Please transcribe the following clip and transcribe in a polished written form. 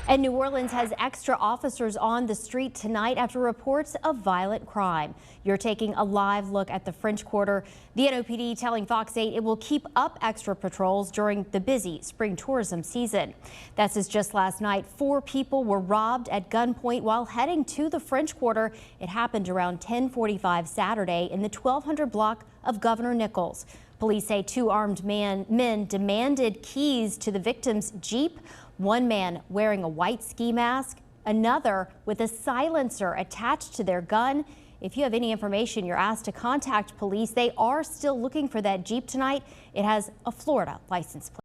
And New Orleans has extra officers on the street tonight after reports of violent crime. You're taking a live look at the French Quarter. The NOPD telling Fox 8 it will keep up extra patrols during the busy spring tourism season. That's as just last night, 4 people were robbed at gunpoint while heading to the French Quarter. It happened around 10:45 Saturday in the 1200 block of Governor Nichols. Police say 2 armed men demanded keys to the victim's Jeep. One man wearing a white ski mask, another with a silencer attached to their gun. If you have any information, you're asked to contact police. They are still looking for that Jeep tonight. It has a Florida license plate.